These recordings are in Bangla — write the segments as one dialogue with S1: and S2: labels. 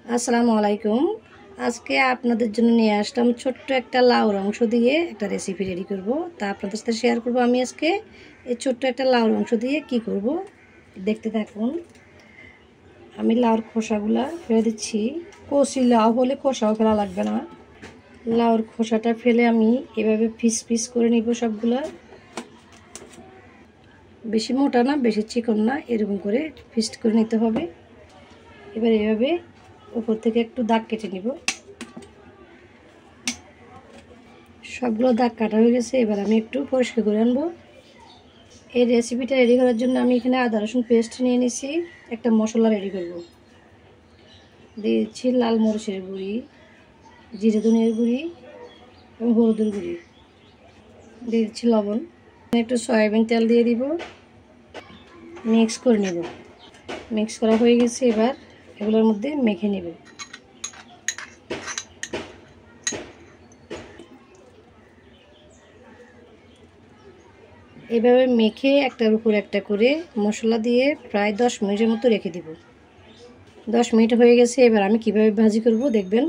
S1: আসসালামু আলাইকুম। আজকে আপনাদের জন্য নিয়ে আসলাম ছোট্ট একটা লাউর অংশ দিয়ে একটা রেসিপি রেডি করব। তা আপনাদের সাথে শেয়ার করব আমি আজকে এই ছোট্ট একটা লাউর অংশ দিয়ে কি করব, দেখতে থাকুন। আমি লাউর খোসাগুলা ফেলে দিচ্ছি। কচি লাউ হলে খোসাও ফেলা লাগবে না। লাউর খোসাটা ফেলে আমি এভাবে পিস পিস করে নিব সবগুলা। বেশি মোটা না বেশি চিকন না, এরকম করে পিস করে নিতে হবে। এবার এভাবে উপর থেকে একটু দাগ কেটে নিব। সবগুলো দাগ কাটা হয়ে গেছে। এবার আমি একটু পরিষ্কার করে আনবো। এই রেসিপিটা রেডি করার জন্য আমি এখানে আদা রসুন পেস্ট নিয়ে নিয়েছি। একটা মশলা রেডি করব। দিয়েছি লাল মরিচের গুঁড়ি, জিরে ধনিয়ার গুঁড়ি এবং হলুদের গুঁড়ি, দিয়েছি লবণ। একটু সয়াবিন তেল দিয়ে দিব, মিক্স করে নেব। মিক্স করা হয়ে গেছে। এবার এগুলোর মধ্যে মেখে নেব। এভাবে মেখে একটার উপর একটা করে মশলা দিয়ে প্রায় 10 মিনিটের মতো রেখে দিব। 10 মিনিট হয়ে গেছে। এবার আমি কিভাবে ভাজি করব দেখবেন।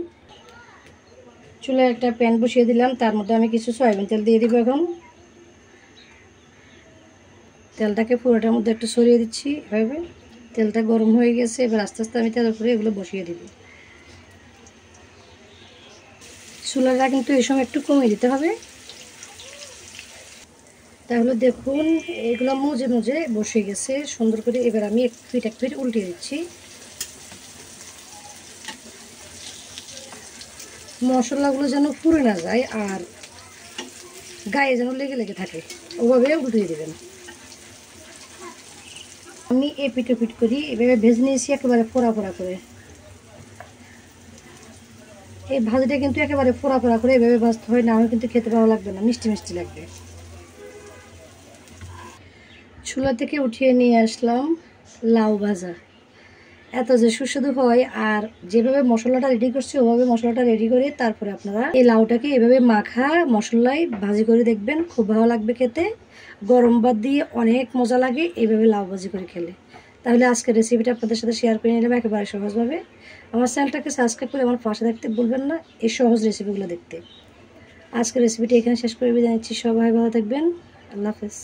S1: চুলায় একটা প্যান বসিয়ে দিলাম, তার মধ্যে আমি কিছু সয়াবিন তেল দিয়ে দিব। এখন তেলটাকে পুরোটার মধ্যে একটু ছড়িয়ে দিচ্ছি। এভাবে তেলটা গরম হয়ে গেছে। এবার আস্তে আস্তে আমি তেলের উপরে এগুলো বসিয়ে দিব। চুলাটা কিন্তু এই সময় একটু কমিয়ে দিতে হবে। তাহলে দেখুন এগুলো মুজে মুজে বসে গেছে সুন্দর করে। এবার আমি এক পিঠ উল্টিয়ে দিচ্ছি। মশলাগুলো যেন পুড়ে না যায় আর গায়ে যেন লেগে লেগে থাকে, ওভাবে উল্টিয়ে দেবেন। আমি এই পিঠে পিঠ করি এভাবে ভেজে নিয়েছি একেবারে ফোড়া ফোড়া করে। এই ভাজিটা কিন্তু একেবারে ফোড়া ফোড়া করে এভাবে ভাজতে হয়, না হলে কিন্তু খেতে ভালো লাগবে না, মিষ্টি মিষ্টি লাগবে। চুলা থেকে উঠিয়ে নিয়ে আসলাম লাউ ভাজা। এত যে সুস্বাদু হয়, আর যেভাবে মশলাটা রেডি করছি ওভাবে মশলাটা রেডি করে তারপরে আপনারা এই লাউটাকে এভাবে মাখা মশলায় ভাজি করে দেখবেন, খুব ভালো লাগবে খেতে। গরম ভাত দিয়ে অনেক মজা লাগে এইভাবে লাউ ভাজি করে খেলে। তাহলে আজকের রেসিপিটা আপনাদের সাথে শেয়ার করে নিলাম একেবারে সহজভাবে। আমার চ্যানেলটাকে সাবস্ক্রাইব করে আমার পাশে থাকতে ভুলবেন না এই সহজ রেসিপিগুলো দেখতে। আজকের রেসিপিটি এখানে শেষ করে বিদায় নিচ্ছি। সবাই ভালো থাকবেন। আল্লাহ হাফেজ।